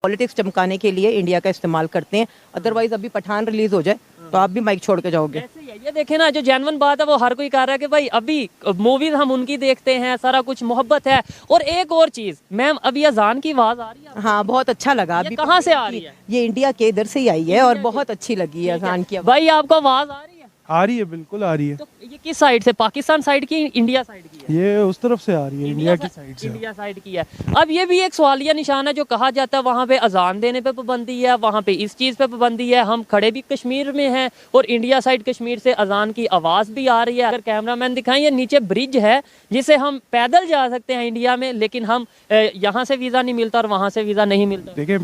Politics चमकाने के लिए इंडिया का इस्तेमाल करते हैं। अदरवाइज अभी पठान रिलीज हो जाए तो आप भी माइक छोड़ के जाओगे। ये देखे ना, जो जेन्युइन बात है वो हर कोई कह रहा है कि भाई अभी मूवीज हम उनकी देखते हैं, सारा कुछ मोहब्बत है। और एक और चीज मैम, अभी अजान की आवाज आ रही है? हाँ, बहुत अच्छा लगा। अभी कहाँ से आ रही है? ये इंडिया के इधर से ही आई है और बहुत अच्छी लगी है अजान की आवाज। भाई आपको आवाज आ रही है? आ रही है, बिल्कुल आ रही है। तो ये किस साइड से, पाकिस्तान साइड की, इंडिया साइड की है? ये उस तरफ से आ रही है, इंडिया की साइड से। इंडिया साइड की है। अब ये भी एक सवालिया निशान है जो कहा जाता है वहाँ पे अजान देने पे पाबंदी है, वहाँ पे इस चीज़ पे पाबंदी है। हम खड़े भी कश्मीर में हैं और इंडिया साइड कश्मीर से अजान की आवाज़ भी आ रही है। अगर कैमरामैन दिखाएं, ये नीचे ब्रिज है जिसे हम पैदल जा सकते हैं इंडिया में, लेकिन हम यहाँ से वीज़ा नहीं मिलता और वहाँ से वीज़ा नहीं मिलता। देखिए,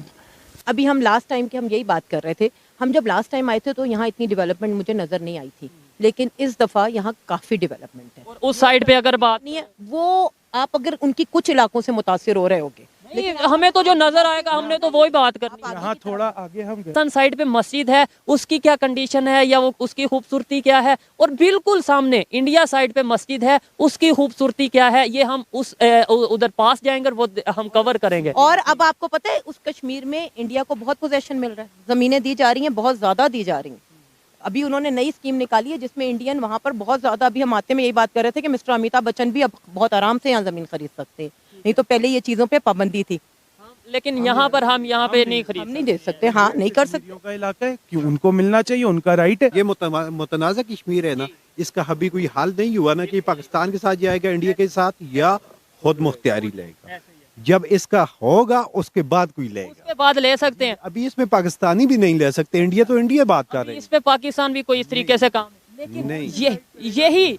अभी हम लास्ट टाइम की हम यही बात कर रहे थे। हम जब लास्ट टाइम आए थे तो यहाँ इतनी डेवलपमेंट मुझे नजर नहीं आई थी, लेकिन इस दफा यहाँ काफी डेवलपमेंट है। और उस साइड पे अगर बात नहीं है वो, आप अगर उनकी कुछ इलाकों से मुतासिर हो रहे होगे, लेकिन हमें तो जो नजर आएगा हमने तो वही बात करनी है। यहाँ थोड़ा आगे हम गए। सन साइड पे मस्जिद है, उसकी क्या कंडीशन है या वो उसकी खूबसूरती क्या है, और बिल्कुल सामने इंडिया साइड पे मस्जिद है, उसकी खूबसूरती क्या है, ये हम उस उधर पास जाएंगे और वो हम कवर करेंगे। और अब आपको पता है उस कश्मीर में इंडिया को बहुत पोजेशन मिल रहा है, जमीनें दी जा रही हैं, बहुत ज्यादा दी जा रही हैं। अभी उन्होंने नई स्कीम निकाली है जिसमें इंडियन वहाँ पर बहुत ज्यादा, अभी हम आते में यही बात कर रहे थे कि मिस्टर अमिताभ बच्चन भी अब बहुत आराम से यहाँ जमीन खरीद सकते हैं, नहीं तो पहले ये चीजों पे पाबंदी थी। लेकिन यहाँ पर हम यहाँ पे नहीं हम खरीद नहीं दे सकते, हाँ नहीं कर सकते। का इलाका है, क्यों उनको मिलना चाहिए, उनका राइट है। ये मुतनाज़ा कश्मीर है ना, इसका अभी कोई हाल नहीं हुआ ना कि पाकिस्तान के साथ जाएगा, इंडिया के साथ, या खुद मुख्तियारी लेगा। जब इसका होगा उसके बाद कोई लेगा, उसके बाद ले सकते हैं। अभी इसमें पाकिस्तानी भी नहीं ले सकते, इंडिया तो इंडिया बात कर रहे इस पे पाकिस्तान भी कोई इस तरीके से काम, हैं। नहीं,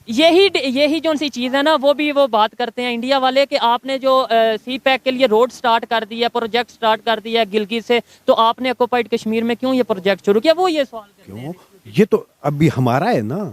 यही जो सी चीज़ है ना, वो भी वो बात करते हैं इंडिया वाले कि आपने जो सी पैक के लिए रोड स्टार्ट कर दिया, प्रोजेक्ट स्टार्ट कर दिया गिलगित से, तो आपने ऑक्युपाइड कश्मीर में क्यों ये प्रोजेक्ट शुरू किया? वो ये सवाल क्यों? ये तो अभी हमारा है ना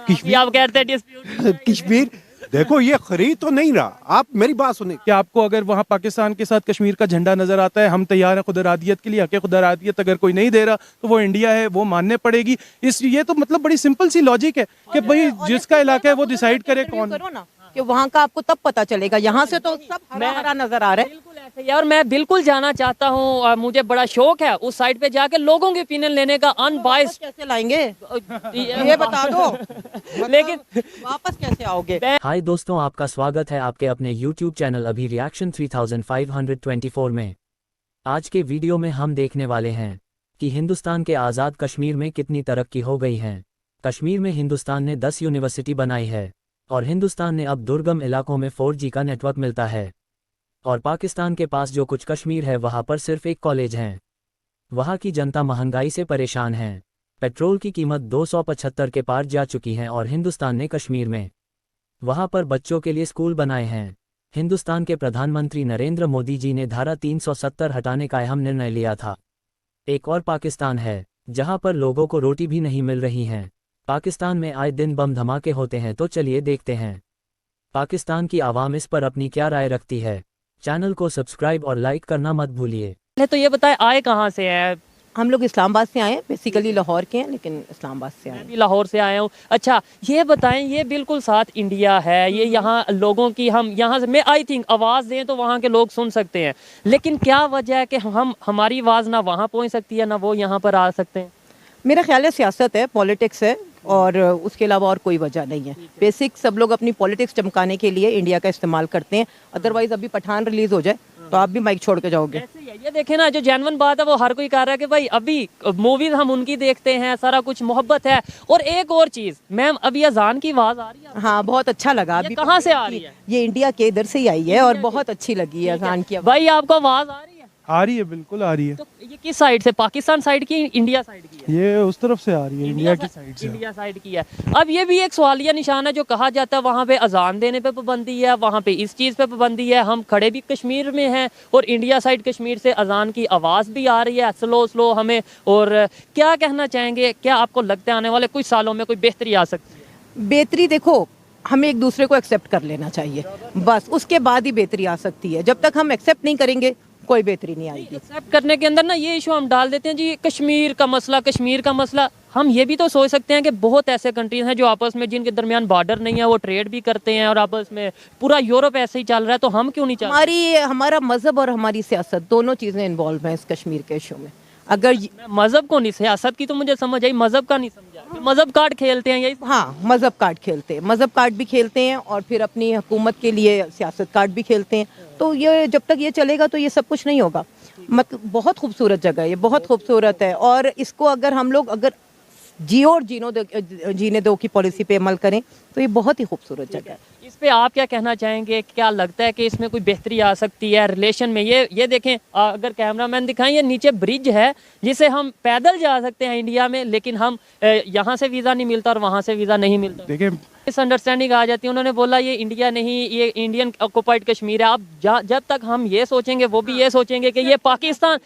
कश्मीर। आप कहते हैं डिस्प्यूट कश्मीर। देखो, ये खरीद तो नहीं रहा। आप मेरी बात सुने, कि आपको अगर वहाँ पाकिस्तान के साथ कश्मीर का झंडा नजर आता है, हम तैयार हैं खुद इरादियत के लिए, हक खुद इरादियत अगर कोई नहीं दे रहा तो वो इंडिया है, वो मानने पड़ेगी। ये तो मतलब बड़ी सिंपल सी लॉजिक है कि भाई जिसका इलाका है वो डिसाइड करे कौन। करो ना कि वहाँ का आपको तब पता चलेगा, यहाँ से तो सब हरा हरा नजर आ रहा है। बिल्कुल ऐसे ही। और मैं बिल्कुल जाना चाहता हूँ और मुझे बड़ा शौक है उस साइड पे जाके लोगों के ओपिनियन लेने का, अनबाइस्ड। कैसे लाएंगे ये बता दो, लेकिन वापस कैसे आओगे? हाय दोस्तों, आपका स्वागत है आपके अपने YouTube चैनल अभी रिएक्शन 3524 में। आज के वीडियो में हम देखने वाले हैं कि हिंदुस्तान के आज़ाद कश्मीर में कितनी तरक्की हो गई है। कश्मीर में हिंदुस्तान ने 10 यूनिवर्सिटी बनाई है और हिंदुस्तान ने अब दुर्गम इलाकों में 4G का नेटवर्क मिलता है। और पाकिस्तान के पास जो कुछ कश्मीर है वहाँ पर सिर्फ एक कॉलेज है। वहाँ की जनता महंगाई से परेशान है, पेट्रोल की कीमत 275 के पार जा चुकी है और हिंदुस्तान ने कश्मीर में वहाँ पर बच्चों के लिए स्कूल बनाए हैं। हिंदुस्तान के प्रधानमंत्री नरेंद्र मोदी जी ने धारा 370 हटाने का अहम निर्णय लिया था। एक और पाकिस्तान है जहाँ पर लोगों को रोटी भी नहीं मिल रही है। पाकिस्तान में आए दिन बम धमाके होते हैं, तो चलिए देखते हैं पाकिस्तान की आवाम इस पर अपनी क्या राय रखती है। चैनल को सब्सक्राइब और लाइक करना मत भूलिए। तो ये बताएं, आए कहाँ से हैं? हम लोग इस्लामाबाद से आए हैं, बेसिकली लाहौर के हैं लेकिन इस्लामाबाद से आए मैं हैं। भी लाहौर से आया हूँ। अच्छा ये बताएं, ये बिल्कुल साथ इंडिया है, ये यहाँ लोगों की, हम यहाँ से मैं आई थिंक आवाज़ दें तो वहाँ के लोग सुन सकते हैं, लेकिन क्या वजह है कि हमारी आवाज़ ना वहाँ पहुँच सकती है ना वो यहाँ पर आ सकते हैं? मेरा ख्याल है सियासत है, पॉलिटिक्स है, और उसके अलावा और कोई वजह नहीं है। बेसिक सब लोग अपनी पॉलिटिक्स चमकाने के लिए इंडिया का इस्तेमाल करते हैं। अदरवाइज अभी पठान रिलीज हो जाए तो आप भी माइक छोड़ के जाओगे। ऐसे ही है। ये देखे ना, जो जेन्युइन बात है वो हर कोई कह रहा है कि भाई अभी मूवीज हम उनकी देखते हैं, सारा कुछ मोहब्बत है। और एक और चीज मैम, अभी अजान की आवाज आ रही है? हाँ, बहुत अच्छा लगा। अभी कहाँ से आ रही है? ये इंडिया के इधर से ही आई है और बहुत अच्छी लगी है अजान की आवाज। भाई आपको आवाज आ रही है? आ रही है, बिल्कुल आ रही है। तो ये किस साइड से, पाकिस्तान साइड की, इंडिया साइड की है? ये उस तरफ से आ रही है, इंडिया की साइड से। इंडिया साइड की है। अब ये भी एक सवालिया निशान है जो कहा जाता है वहाँ पे अजान देने पे पाबंदी है, वहाँ पे इस चीज़ पे पाबंदी है। हम खड़े भी कश्मीर में हैं और इंडिया साइड कश्मीर से अजान की आवाज़ भी आ रही है स्लो स्लो हमें। और क्या कहना चाहेंगे, क्या आपको लगता है आने वाले कुछ सालों में कोई बेहतरी आ सकती है? बेहतरी देखो, हमें एक दूसरे को एक्सेप्ट कर लेना चाहिए, बस उसके बाद ही बेहतरी आ सकती है। जब तक हम एक्सेप्ट नहीं करेंगे कोई बेहतरी नहीं आएगी। एक्सेप्ट करने के अंदर ना ये इशू हम डाल देते हैं जी, कश्मीर का मसला। हम ये भी तो सोच सकते हैं कि बहुत ऐसे कंट्रीज हैं जो आपस में, जिनके दरमियान बॉर्डर नहीं है, वो ट्रेड भी करते हैं और आपस में पूरा यूरोप ऐसे ही चल रहा है, तो हम क्यों नहीं चाहते? हमारा मजहब और हमारी सियासत दोनों चीजें इन्वॉल्व हैं इस कश्मीर के इशू में। अगर मजहब को नहीं, सियासत की तो मुझे समझ आई, मजहब का नहीं समझा। मजहब कार्ड खेलते हैं यही। हाँ, मजहब कार्ड खेलते हैं, मजहब कार्ड भी खेलते हैं और फिर अपनी हुकूमत के लिए सियासत कार्ड भी खेलते हैं। तो ये जब तक ये चलेगा तो ये सब कुछ नहीं होगा। मतलब बहुत खूबसूरत जगह है ये, बहुत खूबसूरत है, और इसको अगर हम लोग जियो और जीने दो की पॉलिसी पे अमल करें तो ये बहुत ही खूबसूरत जगह है। इस पे आप क्या कहना चाहेंगे? क्या लगता है कि इसमें कोई बेहतरी आ सकती है रिलेशन में? ये देखें, अगर कैमरामैन दिखाएं, ये नीचे ब्रिज है जिसे हम पैदल जा सकते हैं इंडिया में, लेकिन हम यहाँ से वीज़ा नहीं मिलता और वहाँ से वीज़ा नहीं मिलता। देखिए, मिसअंडरस्टैंडिंग आ जाती है। उन्होंने बोला ये इंडिया नहीं, ये इंडियन ऑक्युपाइड कश्मीर है। अब जब तक हम ये सोचेंगे, वो भी ये सोचेंगे कि ये पाकिस्तान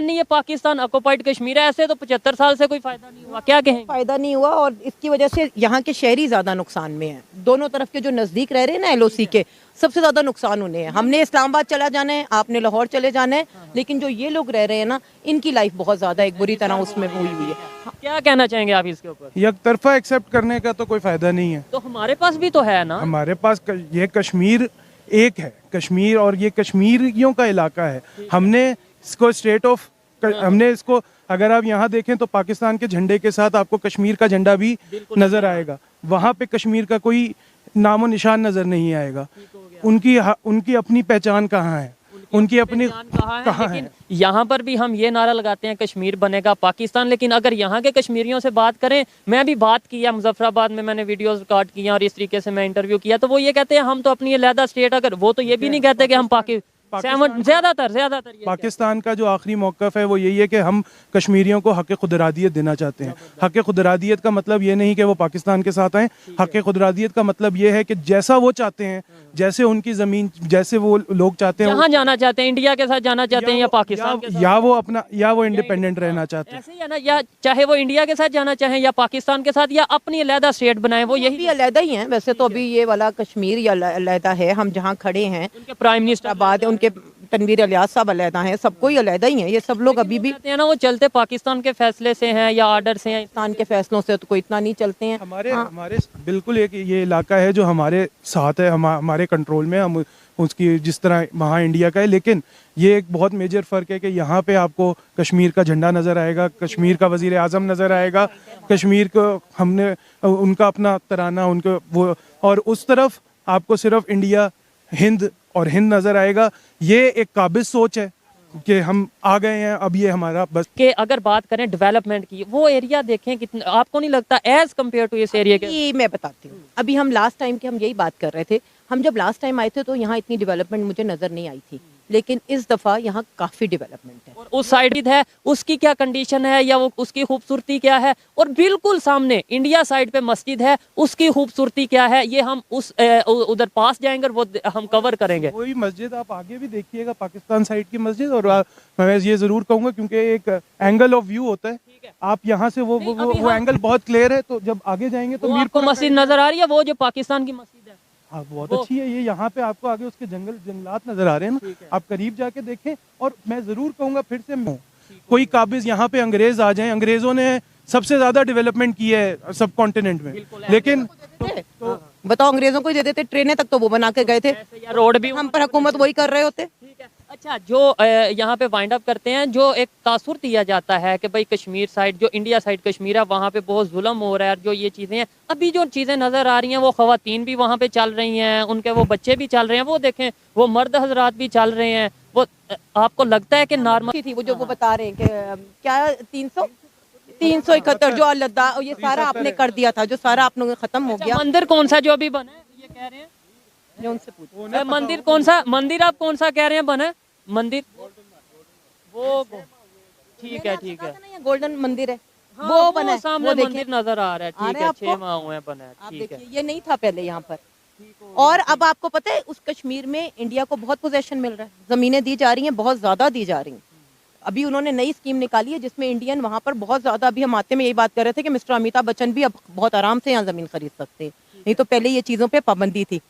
नहीं, ये पाकिस्तान ऑक्युपाइड कश्मीर है। ऐसे तो 75 साल से कोई फायदा नहीं हुआ। क्या कहें? फायदा नहीं हुआ, और इसकी वजह से यहाँ के शहरी ज्यादा नुकसान में हैं। दोनों तरफ के जो नजदीक रह रहे हैं ना एलओसी के, सबसे ज्यादा नुकसान उन्हें है। हमने इस्लामाबाद चला जाना है, आपने लाहौर चले जाना है, लेकिन जो ये लोग रह रहे हैं ना, इनकी लाइफ बहुत ज्यादा एक बुरी तरह उसमें हुई हुई है। क्या कहना चाहेंगे आप इसके ऊपर? एक तरफा एक्सेप्ट करने का तो कोई फायदा नहीं है। तो हमारे पास भी तो है ना। हमारे पास ये कश्मीर एक है, कश्मीर, और ये कश्मीरियों का इलाका है। हमने इसको अगर आप यहाँ देखें तो पाकिस्तान के झंडे के साथ आपको कश्मीर का झंडा भी नजर आएगा। वहाँ पे कश्मीर का कोई नामो निशान नजर नहीं आएगा। उनकी अपनी पहचान कहाँ है, उनकी अपनी कहाँ है? यहाँ पर भी हम ये नारा लगाते हैं कश्मीर बनेगा पाकिस्तान, लेकिन अगर यहाँ के कश्मीरियों से बात करें, मैं भी बात किया मुजफ्फराबाद में, मैंने वीडियोस रिकॉर्ड किया और इस तरीके से मैं इंटरव्यू किया, तो वो ये कहते हैं हम तो अपनी अलहदा स्टेट, अगर वो तो ये भी नहीं कहते कि हम ज्यादातर पाकिस्तान का जो आखिरी मौकफ है वो यही है कि हम कश्मीरियों को हक खुदरादियत देना चाहते हैं। हक खुदरादियत का मतलब ये नहीं कि वो पाकिस्तान के साथ आए। हक खुदरादियत का मतलब ये है कि जैसा वो चाहते हैं, जैसे उनकी जमीन, जैसे वो लोग चाहते हैं, जहाँ जाना चाहते हैं, इंडिया के साथ जाना चाहते हैं या पाकिस्तान के साथ, या वो इंडिपेंडेंट रहना चाहते हैं, ऐसे ही है ना। या चाहे वो इंडिया के साथ जाना चाहें या पाकिस्तान के साथ, या अपनी अलहदा स्टेट बनाए, वो यही भी अलहदा ही है। वैसे तो अभी ये वाला कश्मीर या अलहदा है, हम जहाँ खड़े हैं, उनके प्राइम मिनिस्टर आबाद है, उनके तनवीर इलियास साहब अलहदा हैं, सबको ही अलहदा ही है। ये सब लोग अभी भी है ना, वो चलते पाकिस्तान के फैसले से हैं या आर्डर से हैं। पाकिस्तान के फैसलों से तो कोई इतना नहीं चलते हैं। हमारे बिल्कुल एक ये इलाका है जो हमारे साथ है, हमारे कंट्रोल में, हम उसकी जिस तरह वहाँ इंडिया का है। लेकिन ये एक बहुत मेजर फ़र्क है कि यहाँ पे आपको कश्मीर का झंडा नज़र आएगा, कश्मीर का वज़ीर आज़म नज़र आएगा, कश्मीर को हमने उनका अपना तराना, उनके वो, और उस तरफ आपको सिर्फ इंडिया, हिंद और हिंद नज़र आएगा। ये एक काबिज सोच है कि हम आ गए हैं, अब ये हमारा बस। कि अगर बात करें डेवलपमेंट की, वो एरिया देखें कितना, आपको नहीं लगता एज कम्पेयर टू इस एरिया के? मैं बताती हूँ, अभी हम लास्ट टाइम की हम यही बात कर रहे थे। हम जब लास्ट टाइम आए थे तो यहाँ इतनी डेवलपमेंट मुझे नजर नहीं आई थी, लेकिन इस दफा यहाँ काफी डेवलपमेंट है। और उस साइड है, उसकी क्या कंडीशन है या वो उसकी खूबसूरती क्या है? और बिल्कुल सामने इंडिया साइड पे मस्जिद है, उसकी खूबसूरती क्या है? ये हम उधर पास जाएंगे और वो हम कवर करेंगे। वही मस्जिद आप आगे भी देखिएगा, पाकिस्तान साइड की मस्जिद। और मैं ये जरूर कहूंगा, क्योंकि एक एंगल ऑफ व्यू होता है, आप यहाँ से वो एंगल बहुत क्लियर है, तो जब आगे जाएंगे तो आपको मस्जिद नजर आ रही है, वो जो पाकिस्तान की मस्जिद है। हाँ, बहुत अच्छी है ये। यहाँ पे आपको आगे उसके जंगलात नजर आ रहे हैं ना, आप करीब जाके देखें। और मैं जरूर कहूंगा फिर से, कोई काबिज यहाँ पे अंग्रेज आ जाएं, अंग्रेजों ने सबसे ज्यादा डेवलपमेंट की है सब कॉन्टिनेंट में, लेकिन तो बताओ, अंग्रेजों को दे देते, ट्रेनें तक तो वो बना के गए थे, रोड भी हम पर हुकूमत वही कर रहे होते। अच्छा, जो यहाँ पे वाइंड अप करते हैं, जो एक तासुर दिया जाता है कि भाई कश्मीर साइड, जो इंडिया साइड कश्मीर है, वहाँ पे बहुत जुल्म हो रहा है, जो ये चीज़ें हैं, अभी जो चीज़ें नज़र आ रही हैं, वो ख़वातीन भी वहाँ पे चल रही हैं, उनके वो बच्चे भी चल रहे हैं, वो देखें, वो मर्द हजरात भी चल रहे हैं। वो आपको लगता है कि नॉर्मल थी वो जो वो बता रहे हैं कि क्या 371 जो लद्दाख, ये सारा आपने कर दिया था, जो सारा आप लोगों खत्म हो गया। मंदिर कौन सा जो अभी बना है, ये कह रहे हैं, जो उनसे पूछो मंदिर कौन सा, मंदिर आप कौन सा कह रहे हैं बना है मंदिर? वो ठीक है, ठीक है, गोल्डन मंदिर है, हाँ, वो बना है, सामने वो मंदिर नजर आ रहा है। ठीक है, 6 माह हुए बना है। आप ठीक है, देखिए, ये नहीं था पहले यहाँ पर। और अब आपको पता है, उस कश्मीर में इंडिया को बहुत पोजेशन मिल रहा है, जमीनें दी जा रही हैं, बहुत ज्यादा दी जा रही हैं। अभी उन्होंने नई स्कीम निकाली है जिसमें इंडियन वहाँ पर बहुत ज्यादा, अभी हम आते में यही बात कर रहे थे कि मिस्टर अमिताभ बच्चन भी अब बहुत आराम से यहाँ जमीन खरीद सकते हैं, नहीं तो पहले ये चीजों पे पाबंदी थी।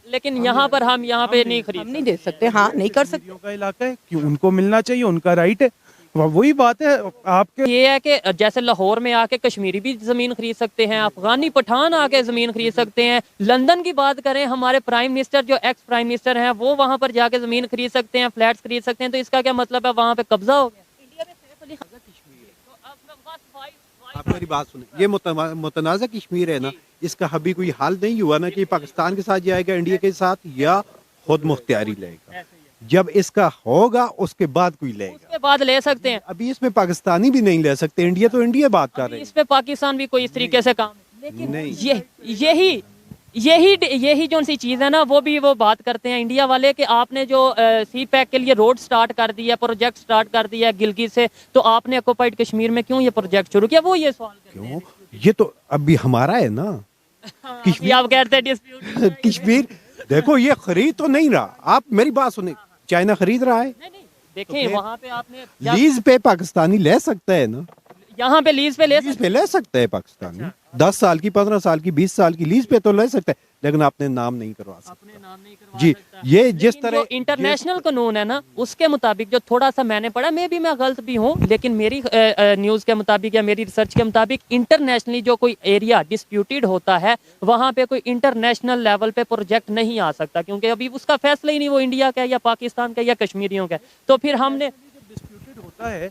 लेकिन यहाँ पर हम यहाँ पे नहीं हम खरीद नहीं दे सकते, हाँ नहीं कर सकते। कश्मीरियों का इलाका है, क्यों उनको मिलना चाहिए, उनका राइट है। वही बात है आपके। ये है कि जैसे लाहौर में आके कश्मीरी भी जमीन खरीद सकते हैं, अफगानी पठान आके जमीन खरीद सकते हैं। लंदन की बात करें, हमारे प्राइम मिनिस्टर जो एक्स प्राइम मिनिस्टर हैं वो वहां पर जाके जमीन खरीद सकते हैं, फ्लैट्स खरीद सकते हैं। तो इसका क्या मतलब है, वहां पे कब्जा हो गया। इंडिया में सैफ अली खान आप मेरी बात सुने, ये मुतनाज़ा कश्मीर है ना, इसका अभी कोई हाल नहीं हुआ ना कि पाकिस्तान के साथ जाएगा इंडिया के साथ या खुद मुख्तियारी लेगा। जब इसका होगा उसके बाद कोई लेगा, उसके बाद ले सकते हैं। अभी इसमें पाकिस्तानी भी नहीं ले सकते। इंडिया तो इंडिया बात कर रहे इस पे पाकिस्तान भी कोई इस तरीके से काम, हैं। नहीं, यही जो सी चीज़ है ना, वो भी वो बात करते हैं इंडिया वाले कि आपने जो सी पैक के लिए रोड स्टार्ट कर दिया, प्रोजेक्ट स्टार्ट कर दिया गिलगित से, तो आपने ऑक्युपाइड कश्मीर में क्यों ये प्रोजेक्ट शुरू किया, वो ये सवाल करते हैं। क्यों? ये तो अभी हमारा है ना अभी आप कहते हैं डिस्प्यूट। कश्मीर। देखो ये खरीद तो नहीं रहा, आप मेरी बात सुने, चाइना खरीद रहा है। नहीं देखें, वहाँ पे आपने लीज पे पाकिस्तानी ले सकता है ना, यहाँ पे लीज पे ले लीज पे ले सकता है पाकिस्तानी। 10 साल की, 15 साल की, 20 साल की लीज पे तो ले सकता है, लेकिन आपने नाम नहीं करवा सकते। अपने नाम नहीं करवा जी, सकता। ये जिस लेकिन तरह जो इंटरनेशनल कानून है ना, उसके मुताबिक जो थोड़ा सा मैंने पढ़ा, मैं भी मैं गलत भी हूँ, लेकिन मेरी न्यूज़ के मुताबिक या मेरी रिसर्च के मुताबिक इंटरनेशनली जो कोई एरिया डिस्प्यूटेड होता है, वहाँ पे कोई इंटरनेशनल लेवल पे प्रोजेक्ट नहीं आ सकता, क्योंकि अभी उसका फैसला ही नहीं वो इंडिया का है या पाकिस्तान का या कश्मीरियों का है। तो फिर हमने डिस्प्यूटेड होता है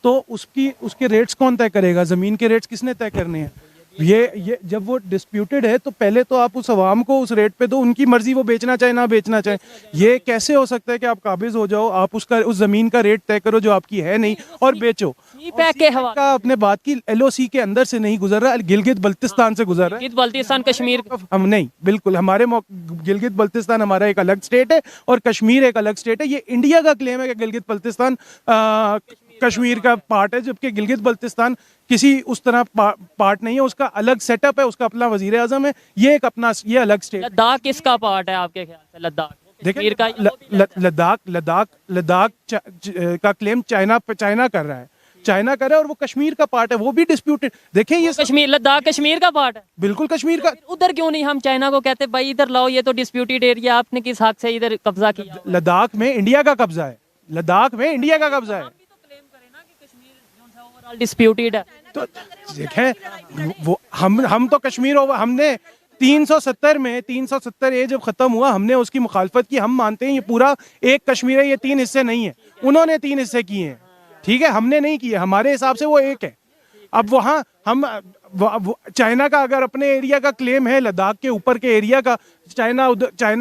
तो उसके रेट्स कौन तय करेगा? जमीन के रेट्स किसने तय करने हैं? ये जब वो डिस्प्यूटेड है तो पहले तो आप उस अवाम को उस रेट पे दो, उनकी मर्जी वो बेचना चाहे ना बेचना चाहे। ये कैसे हो सकता है कि आप काबिज हो जाओ, आप उस जमीन का रेट तय करो जो आपकी है नहीं और बेचो। पैक के हवाले का अपने बात की LOC के अंदर से नहीं गुजर रहा, गिलगित बल्तिस्तान से गुजर रहा है। बल्तिस्तान कश्मीर हम नहीं, बिल्कुल हमारे गिलगित बल्तिस्तान हमारा एक अलग स्टेट है और कश्मीर एक अलग स्टेट है। ये इंडिया का क्लेम है कि गिलगित बल्तिस्तान कश्मीर का पार्ट है, जबकि गिलगित बल्तिस्तान किसी उस तरह पार्ट नहीं है, उसका अलग सेटअप है, उसका अपना वजीर आजम है, ये एक अपना ये अलग स्टेट। लद्दाख किसका पार्ट है आपके ख्याल से? लद्दाख देखिए, का लद्दाख का क्लेम चाइना कर रहा है, चाइना कर रहा है और वो कश्मीर का पार्ट है, वो भी डिस्प्यूटेड। देखें ये कश्मीर, लद्दाख कश्मीर का पार्ट है, बिल्कुल कश्मीर का। उधर क्यों नहीं हम चाइना को कहते भाई इधर लाओ, ये तो डिस्प्यूटेड एरिया, आपने किस हक से इधर कब्जा किया? लद्दाख में इंडिया का कब्जा है, लद्दाख में इंडिया का कब्जा है। डिस्प्यूटेड है तो देखें वो हम तो कश्मीर हमने 370 ए जब खत्म हुआ हमने उसकी मुखालफत की। हम मानते हैं ये पूरा एक कश्मीर है, ये 3 हिस्से नहीं है, उन्होंने 3 हिस्से किए हैं, ठीक है, हमने नहीं किए, हमारे हिसाब से वो एक है। अब वहाँ हम चाइना का अगर अपने एरिया का क्लेम है, लद्दाख के ऊपर के एरिया का, चाइना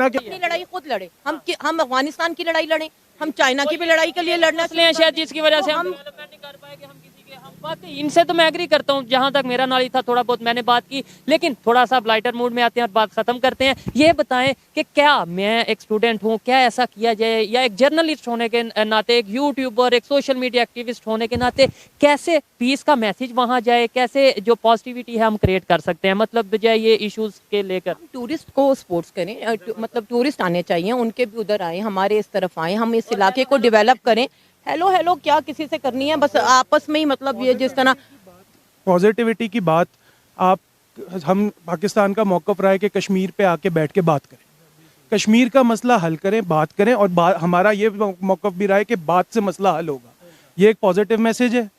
के अपनी लड़ाई खुद लड़े, हम अफगानिस्तान की लड़ाई लड़े, हम चाइना की भी लड़ाई के लिए लड़ना इसलिए शायद जिसकी वजह से हम डेवलपमेंट नहीं कर पाए कि हम किसी के हम बाकी इनसे तो मैं एग्री करता हूँ, जहाँ तक मेरा नॉलेज था थोड़ा बहुत मैंने बात की। लेकिन थोड़ा सा लाइटर मूड में आते हैं और बात खत्म करते हैं। ये बताएं कि क्या मैं एक स्टूडेंट हूँ, क्या ऐसा किया जाए, या एक जर्नलिस्ट होने के नाते, एक यूट्यूबर, एक सोशल मीडिया एक्टिविस्ट होने के नाते कैसे पीस का मैसेज वहाँ जाए, कैसे जो पॉजिटिविटी है हम क्रिएट कर सकते हैं, मतलब बजाय ये इश्यूज के लेकर। टूरिस्ट को सपोर्ट्स करें, मतलब टूरिस्ट आने चाहिए, उनके भी उधर आए, हमारे इस तरफ आए, हम इस इलाके को डेवलप करें। हेलो क्या किसी से करनी है, बस आपस में ही, मतलब ये जिस तरह पॉजिटिविटी की बात हम पाकिस्तान का मौक़िफ़ रहा है कि कश्मीर पे आके बैठ के बात करें, कश्मीर का मसला हल करें, बात करें, और हमारा ये मौक़िफ़ भी रहा है कि बात से मसला हल होगा। ये एक पॉजिटिव मैसेज है,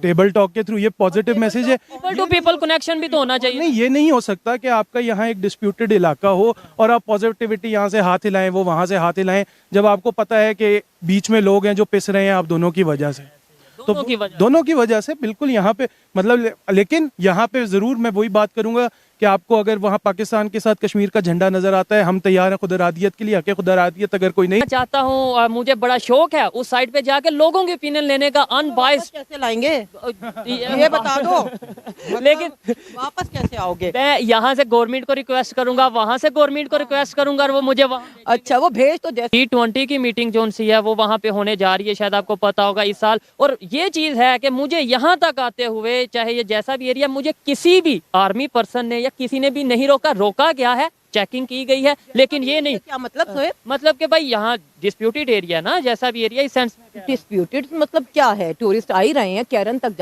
टेबल टॉक के थ्रू ये पॉजिटिव मैसेज है। पीपल टू पीपल कनेक्शन भी तो होना चाहिए। नहीं, ये नहीं हो सकता कि आपका यहाँ एक डिस्प्यूटेड इलाका हो और आप पॉजिटिविटी यहाँ से हाथ हिलाएं, वो वहाँ से हाथ हिलाएं, जब आपको पता है कि बीच में लोग हैं जो पिस रहे हैं आप दोनों की वजह से। दोनों की वजह से बिल्कुल यहाँ पे, मतलब, लेकिन यहाँ पे ज़रूर मैं वही बात करूँगा कि आपको अगर वहाँ पाकिस्तान के साथ कश्मीर का झंडा नजर आता है, हम तैयार हैं खुद इरादियत के लिए, हक़ खुद इरादियत अगर कोई नहीं चाहता हूँ, मुझे बड़ा शौक है उस साइड पे जाके लोगों के ओपिनियन लेने का, अनबायस्ड। कैसे लाएंगे ये बता दो, लेकिन वापस कैसे आओगे? मैं यहाँ से गवर्नमेंट को रिक्वेस्ट करूंगा, वहाँ से गवर्नमेंट को रिक्वेस्ट करूंगा, और वो मुझे अच्छा वो भेज तो जैसे G20 की मीटिंग जो सी है वो वहाँ पे होने जा रही है, शायद आपको पता होगा इस साल। और ये चीज़ है कि मुझे यहाँ तक आते हुए, चाहे ये जैसा भी एरिया, मुझे किसी भी आर्मी पर्सन ने या किसी ने भी नहीं रोका गया है, चेकिंग की गई है, लेकिन ये नहीं, क्या मतलब मतलब कि भाई यहाँ डिस्प्यूटेड एरिया ना, जैसा भी एरिया, इस सेंस डिस्प्यूटेड मतलब क्या है? टूरिस्ट आ ही रहे हैं, कैरन तक